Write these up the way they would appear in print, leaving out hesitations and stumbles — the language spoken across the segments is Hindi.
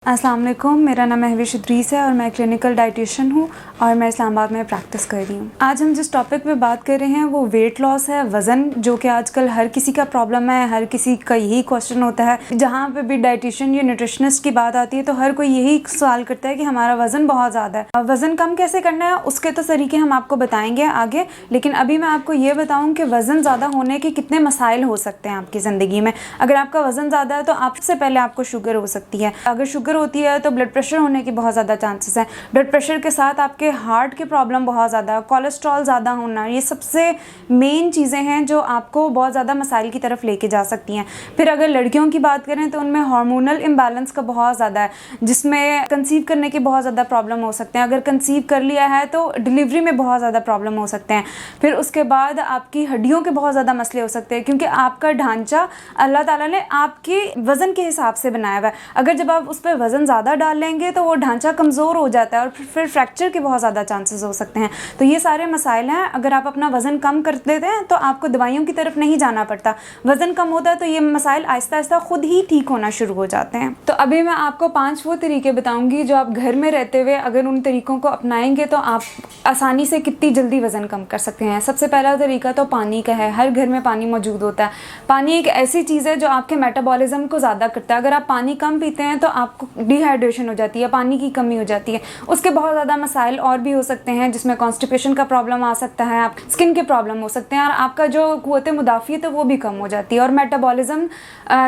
अस्सलाम वालेकुम, मेरा नाम महविश इद्रीस है और मैं क्लिनिकल डाइटिशियन हूँ और मैं इस्लामाबाद में प्रैक्टिस कर रही हूँ। आज हम जिस टॉपिक पे बात कर रहे हैं वो वेट लॉस है, वज़न, जो कि आजकल हर किसी का प्रॉब्लम है, हर किसी का यही क्वेश्चन होता है। जहाँ पे भी डाइटिशियन या न्यूट्रिशनिस्ट की बात आती है तो हर कोई यही सवाल करता है कि हमारा वज़न बहुत ज़्यादा है। वज़न कम कैसे करना है उसके तो तरीके हम आपको बताएंगे आगे, लेकिन अभी मैं आपको ये बताऊँ कि वज़न ज़्यादा होने के कितने मसाइल हो सकते हैं आपकी ज़िंदगी में। अगर आपका वज़न ज़्यादा है तो सबसे पहले आपको शुगर हो सकती है। अगर शुगर होती है तो ब्लड प्रेशर होने की बहुत ज़्यादा चांसेस हैं। ब्लड प्रेशर के साथ आपके हार्ट की प्रॉब्लम बहुत ज़्यादा, कोलेस्ट्रॉल ज़्यादा होना, ये सबसे मेन चीज़ें हैं जो आपको बहुत ज़्यादा मसाइल की तरफ लेके जा सकती हैं। फिर अगर लड़कियों की बात करें तो उनमें हार्मोनल इम्बैलेंस का बहुत ज़्यादा है, जिसमें कंसीव करने की बहुत ज़्यादा प्रॉब्लम हो सकते हैं। अगर कंसीव कर लिया है तो डिलीवरी में बहुत ज़्यादा प्रॉब्लम हो सकते हैं। फिर उसके बाद आपकी हड्डियों के बहुत ज़्यादा मसले हो सकते हैं, क्योंकि आपका ढांचा अल्लाह ताला ने आपके वज़न के हिसाब से बनाया हुआ है। अगर जब आप उस पर वज़न ज़्यादा डाल लेंगे तो वो ढांचा कमज़ोर हो जाता है और फिर फ्रैक्चर के बहुत ज़्यादा चांसेस हो सकते हैं। तो ये सारे मसाइल हैं। अगर आप अपना वज़न कम कर देते हैं तो आपको दवाइयों की तरफ नहीं जाना पड़ता। वज़न कम होता है तो ये मसाइल आहिस्ता आहिस्ता खुद ही ठीक होना शुरू हो जाते हैं। तो अभी मैं आपको 5 वो तरीके बताऊंगी जो आप घर में रहते हुए अगर उन तरीकों को अपनाएंगे तो आप आसानी से कितनी जल्दी वज़न कम कर सकते हैं। सबसे पहला तरीका तो पानी का है। हर घर में पानी मौजूद होता है। पानी एक ऐसी चीज़ है जो आपके मेटाबॉलिज्म को ज़्यादा करता है। अगर आप पानी कम पीते हैं तो आपको डिहाइड्रेशन हो जाती है, पानी की कमी हो जाती है। उसके बहुत ज़्यादा मसाइल और भी हो सकते हैं, जिसमें कॉन्स्टिपेशन का प्रॉब्लम आ सकता है, आप स्किन के प्रॉब्लम हो सकते हैं और आपका जो क़ुव्वत मुदाफ़ियत है वो भी कम हो जाती है। और मेटाबॉलिज्म,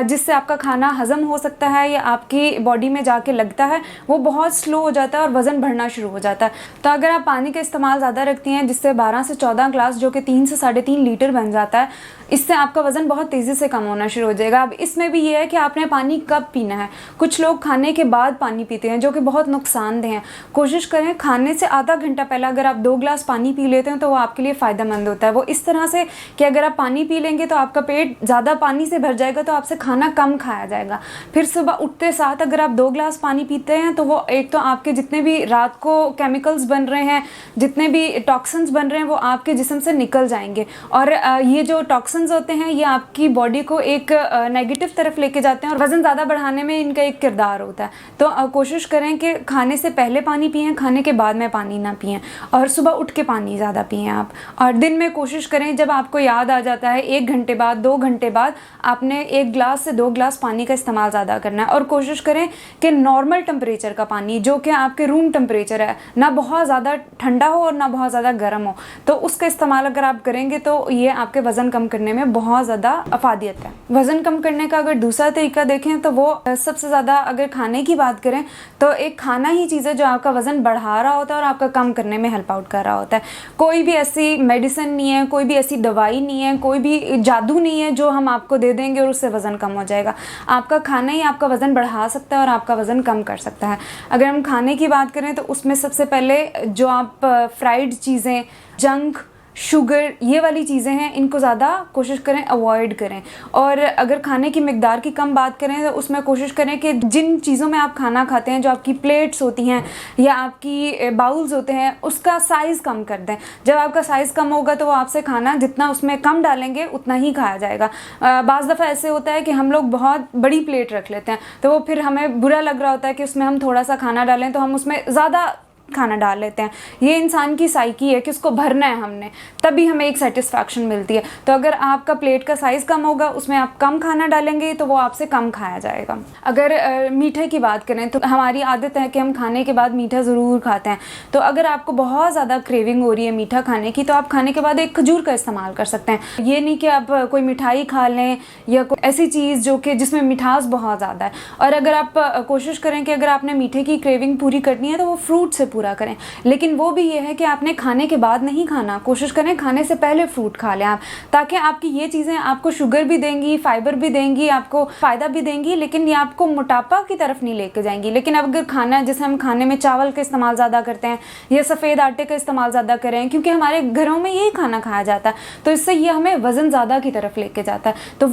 जिससे आपका खाना हज़म हो सकता है या आपकी बॉडी में जाके लगता है, वो बहुत स्लो हो जाता है और वज़न बढ़ना शुरू हो जाता है। तो अगर आप पानी का इस्तेमाल ज़्यादा रखती हैं, जिससे 12 से 14 ग्लास, जो कि 3 से 3.5 लीटर बन जाता है, इससे आपका वज़न बहुत तेज़ी से कम होना शुरू हो जाएगा। अब इसमें भी ये है कि आपने पानी कब पीना है। कुछ लोग खाने के बाद पानी पीते हैं, जो कि बहुत नुकसानदेह हैं। कोशिश करें खाने से आधा घंटा पहले अगर आप 2 ग्लास पानी पी लेते हैं तो वो आपके लिए फ़ायदेमंद होता है। वो इस तरह से कि अगर आप पानी पी लेंगे तो आपका पेट ज़्यादा पानी से भर जाएगा, तो आपसे खाना कम खाया जाएगा। फिर सुबह उठते साथ अगर आप 2 ग्लास पानी पीते हैं तो वो एक तो आपके जितने भी रात को केमिकल्स बन रहे हैं, जितने भी टॉक्सिन्स बन रहे हैं, वो आपके जिस्म से निकल जाएंगे। और ये जो टॉक्सिन्स होते हैं ये आपकी बॉडी को एक नेगेटिव तरफ लेके जाते हैं और वज़न ज़्यादा बढ़ाने में इनका एक किरदार होता है। तो कोशिश करें कि खाने से पहले पानी पिएं, खाने के बाद में पानी ना पिएं, और सुबह उठ के पानी ज़्यादा पिएं आप। और दिन में कोशिश करें जब आपको याद आ जाता है 1 घंटे बाद, 2 घंटे बाद, आपने 1 ग्लास से 2 ग्लास पानी का इस्तेमाल ज़्यादा करना है। और कोशिश करें कि नॉर्मल टेम्परेचर का पानी, जो कि आपके रूम टेम्परेचर है, ना बहुत ज़्यादा ठंडा हो और ना बहुत ज़्यादा गर्म हो, तो उसका इस्तेमाल अगर आप करेंगे तो ये आपके वज़न कम करने में बहुत ज़्यादा अफादियत है। वज़न कम करने का अगर दूसरा तरीका देखें तो वो सबसे ज़्यादा, अगर खाने की बात करें तो एक खाना ही चीज़ है जो आपका वज़न बढ़ा रहा होता है और आपका कम करने में हेल्प आउट कर रहा होता है। कोई भी ऐसी मेडिसिन नहीं है, कोई भी ऐसी दवाई नहीं है, कोई भी जादू नहीं है जो हम आपको दे देंगे और उससे वज़न कम हो जाएगा। आपका खाना ही आपका वज़न बढ़ा सकता है और आपका वज़न कम कर सकता है। अगर हम खाने की बात करें तो उसमें सबसे पहले जो आप फ्राइड चीज़ें, जंक, शुगर, ये वाली चीज़ें हैं, इनको ज़्यादा कोशिश करें अवॉइड करें। और अगर खाने की मिकदार की कम बात करें तो उसमें कोशिश करें कि जिन चीज़ों में आप खाना खाते हैं, जो आपकी प्लेट्स होती हैं या आपकी बाउल्स होते हैं, उसका साइज़ कम कर दें। जब आपका साइज़ कम होगा तो वो आपसे खाना जितना उसमें कम डालेंगे उतना ही खाया जाएगा। बाज़ दफ़ा ऐसे होता है कि हम लोग बहुत बड़ी प्लेट रख लेते हैं, तो वो फिर हमें बुरा लग रहा होता है कि उसमें हम थोड़ा सा खाना डालें, तो हम उसमें ज़्यादा खाना डाल लेते हैं। ये इंसान की साइकी है कि उसको भरना है हमने, तभी हमें एक सेटिस्फैक्शन मिलती है। तो अगर आपका प्लेट का साइज़ कम होगा, उसमें आप कम खाना डालेंगे तो वो आपसे कम खाया जाएगा। अगर मीठे की बात करें तो हमारी आदत है कि हम खाने के बाद मीठा ज़रूर खाते हैं। तो अगर आपको बहुत ज़्यादा क्रेविंग हो रही है मीठा खाने की, तो आप खाने के बाद एक खजूर का इस्तेमाल कर सकते हैं। ये नहीं कि आप कोई मिठाई खा लें या कोई ऐसी चीज़ जो कि जिसमें मिठास बहुत ज़्यादा है। और अगर आप कोशिश करें कि अगर आपने मीठे की क्रेविंग पूरी करनी है तो वो फ्रूट से पूरा करें। लेकिन वो भी ये है कि आपने खाने के बाद नहीं खाना, कोशिश करें खाने से पहले फ्रूट खा लें आप, ताकि आपकी ये चीज़ें आपको शुगर भी देंगी, फाइबर भी देंगी, आपको फ़ायदा भी देंगी, लेकिन ये आपको मोटापा की तरफ नहीं लेके जाएंगी। लेकिन अब अगर खाना, जैसे हम खाने में चावल का इस्तेमाल ज़्यादा करते हैं या सफ़ेद आटे का इस्तेमाल ज़्यादा करें, क्योंकि हमारे घरों में यही खाना खाया जाता है, तो इससे ये हमें वज़न ज़्यादा की तरफ लेके जाता है। तो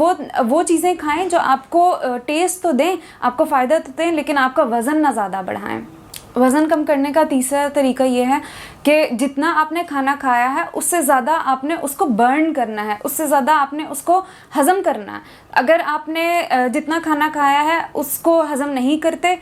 वो चीज़ें खाएँ जो आपको टेस्ट तो दें, आपको फ़ायदा तो दें, लेकिन आपका वज़न ना ज़्यादा बढ़ाएँ। वज़न कम करने का तीसरा तरीका ये है कि जितना आपने खाना खाया है उससे ज़्यादा आपने उसको बर्न करना है, उससे ज़्यादा आपने उसको हज़म करना है। अगर आपने जितना खाना खाया है उसको हज़म नहीं करते,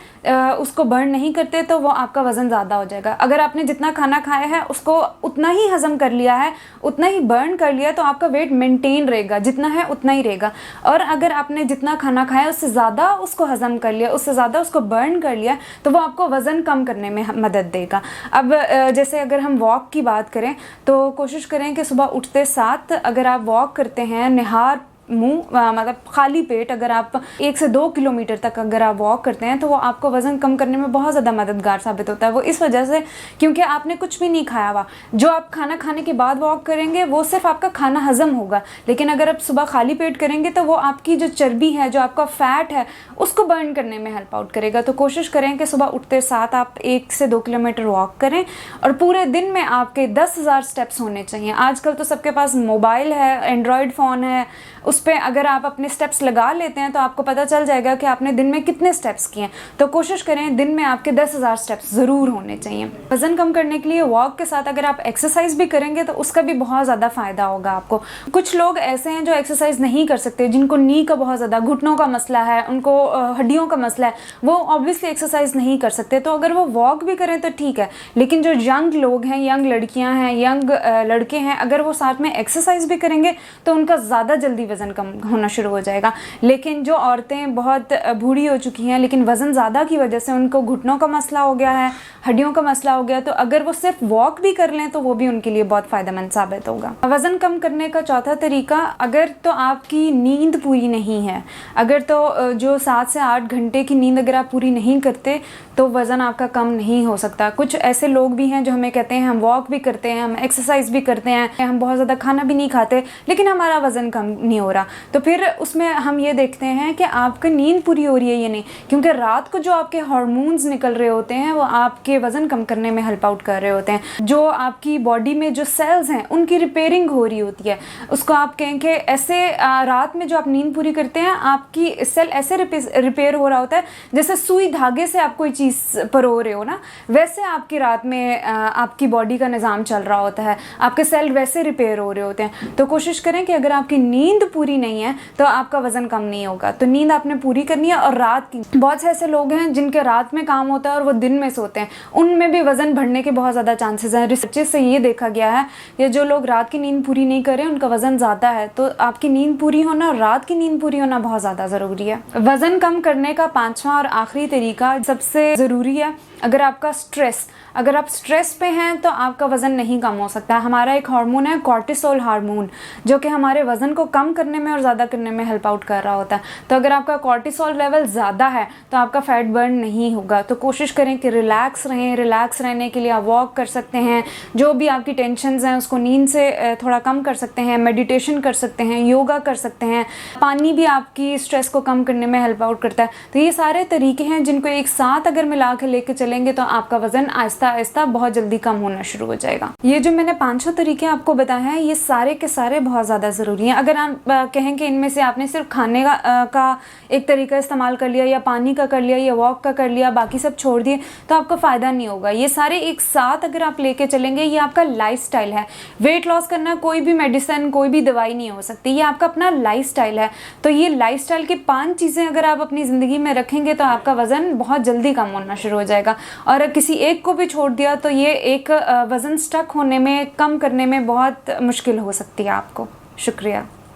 उसको बर्न नहीं करते, तो वो आपका वज़न ज़्यादा हो जाएगा। अगर आपने जितना खाना खाया है उसको उतना ही हज़म कर लिया है, उतना ही बर्न कर लिया, तो आपका वेट मेंटेन रहेगा, जितना है उतना ही रहेगा। और अगर आपने जितना खाना खाया उससे ज़्यादा उसको हज़म कर लिया, उससे ज़्यादा उसको बर्न कर लिया, तो वो आपको वज़न कम करने में मदद देगा। अब जैसे अगर हम वॉक की बात करें तो कोशिश करें कि सुबह उठते साथ अगर आप वॉक करते हैं निहार मुँह मतलब खाली पेट, अगर आप 1 से 2 किलोमीटर तक अगर आप वॉक करते हैं तो वो आपको वज़न कम करने में बहुत ज़्यादा मददगार साबित होता है। वो इस वजह से क्योंकि आपने कुछ भी नहीं खाया हुआ, जो आप खाना खाने के बाद वॉक करेंगे वो सिर्फ आपका खाना हज़म होगा, लेकिन अगर आप सुबह खाली पेट करेंगे तो वो आपकी जो चर्बी है, जो आपका फ़ैट है, उसको बर्न करने में हेल्प आउट करेगा। तो कोशिश करें कि सुबह उठते साथ आप 1 से 2 किलोमीटर वॉक करें और पूरे दिन में आपके 10,000 स्टेप्स होने चाहिए। आजकल तो सबके पास मोबाइल है, एंड्रॉयड फ़ोन है, उस पर अगर आप अपने स्टेप्स लगा लेते हैं तो आपको पता चल जाएगा कि आपने दिन में कितने स्टेप्स किए हैं। तो कोशिश करें दिन में आपके 10,000 स्टेप्स ज़रूर होने चाहिए। वज़न कम करने के लिए वॉक के साथ अगर आप एक्सरसाइज भी करेंगे तो उसका भी बहुत ज़्यादा फ़ायदा होगा आपको। कुछ लोग ऐसे हैं जो एक्सरसाइज नहीं कर सकते, जिनको नी का बहुत ज़्यादा, घुटनों का मसला है, उनको हड्डियों का मसला है, वो ऑब्वियसली एक्सरसाइज नहीं कर सकते। तो अगर वो वॉक भी करें तो ठीक है, लेकिन जो यंग लोग हैं, यंग लड़कियाँ हैं, यंग लड़के हैं, अगर वो साथ में एक्सरसाइज भी करेंगे तो उनका ज़्यादा जल्दी वज़न कम होना शुरू हो जाएगा। लेकिन जो औरतें बहुत बूढ़ी हो चुकी हैं लेकिन वज़न ज़्यादा की वजह से उनको घुटनों का मसला हो गया है, हड्डियों का मसला हो गया, तो अगर वो सिर्फ वॉक भी कर लें तो वो भी उनके लिए बहुत फ़ायदेमंद साबित होगा। वज़न कम करने का चौथा तरीका, अगर तो आपकी नींद पूरी नहीं है, अगर तो जो 7 से 8 घंटे की नींद अगर आप पूरी नहीं करते तो वज़न आपका कम नहीं हो सकता। कुछ ऐसे लोग भी हैं जो हमें कहते हैं हम वॉक भी करते हैं, हम एक्सरसाइज भी करते हैं, हम बहुत ज़्यादा खाना भी नहीं खाते, लेकिन हमारा वज़न कम नहीं हो रहा। तो फिर उसमें हम ये देखते हैं कि आपकी नींद पूरी हो रही है या नहीं, क्योंकि रात को जो आपके हार्मोन्स निकल रहे होते हैं वो आपके वज़न कम करने में हेल्प आउट कर रहे होते हैं। जो आपकी बॉडी में जो सेल्स हैं उनकी रिपेयरिंग हो रही होती है, उसको आप कहें कि ऐसे रात में जो आप नींद पूरी करते हैं आपकी सेल ऐसे रिपेयर हो रहा होता है जैसे सुई धागे से आप कोई चीज़ परो रहे हो ना, वैसे आपकी रात में आपकी बॉडी का निज़ाम चल रहा होता है, आपके सेल वैसे रिपेयर हो रहे होते हैं। तो कोशिश करें कि अगर आपकी नींद पूरी नहीं है तो आपका वज़न कम नहीं होगा। तो नींद आपने पूरी करनी है। और रात की, बहुत से ऐसे लोग हैं जिनके रात में काम होता है और वो दिन में सोते हैं, उनमें भी वज़न बढ़ने के बहुत ज़्यादा चांसेस हैं। रिसर्च से ये देखा गया है कि जो लोग रात की नींद पूरी नहीं कर रहे उनका वज़न ज़्यादा है। तो आपकी नींद पूरी होना और रात की नींद पूरी होना बहुत ज़्यादा ज़रूरी है। वज़न कम करने का 5वां और आखिरी तरीका सबसे ज़रूरी है, अगर आपका स्ट्रेस, अगर आप स्ट्रेस पे हैं तो आपका वज़न नहीं कम हो सकता। हमारा एक हार्मोन है कॉर्टिसोल हार्मोन, जो कि हमारे वज़न को कम करने में और ज़्यादा करने में हेल्प आउट कर रहा होता है। तो अगर आपका कॉर्टिसोल लेवल ज़्यादा है तो आपका फ़ैट बर्न नहीं होगा। तो कोशिश करें कि रिलैक्स रहें। रिलैक्स रहने के लिए आप वॉक कर सकते हैं, जो भी आपकी टेंशन्स हैं उसको नींद से थोड़ा कम कर सकते हैं, मेडिटेशन कर सकते हैं, योगा कर सकते हैं, पानी भी आपकी स्ट्रेस को कम करने में हेल्प आउट करता है। तो ये सारे तरीके हैं जिनको एक साथ अगर मिला के लेके चलेंगे तो आपका वज़न आहिस्ता आहिस्ता बहुत जल्दी कम होना शुरू हो जाएगा। ये जो मैंने 5 तरीके आपको बताए हैं ये सारे के सारे बहुत ज़्यादा ज़रूरी हैं। अगर आप कहें कि इनमें से आपने सिर्फ खाने का एक तरीका इस्तेमाल कर लिया, या पानी का कर लिया, या वॉक का कर लिया, बाकी सब छोड़ दिए, तो आपको फ़ायदा नहीं होगा। ये सारे एक साथ अगर आप लेके चलेंगे, ये आपका लाइफस्टाइल है। वेट लॉस करना कोई भी मेडिसिन, कोई भी दवाई नहीं हो सकती, ये आपका अपना लाइफस्टाइल है। तो ये लाइफस्टाइल की 5 चीज़ें अगर आप अपनी ज़िंदगी में रखेंगे तो आपका वज़न बहुत जल्दी कम होना शुरू हो जाएगा। और किसी एक को भी छोड़ दिया तो ये एक वज़न स्टक होने में, कम करने में बहुत मुश्किल हो सकती है आपको। शुक्रिया।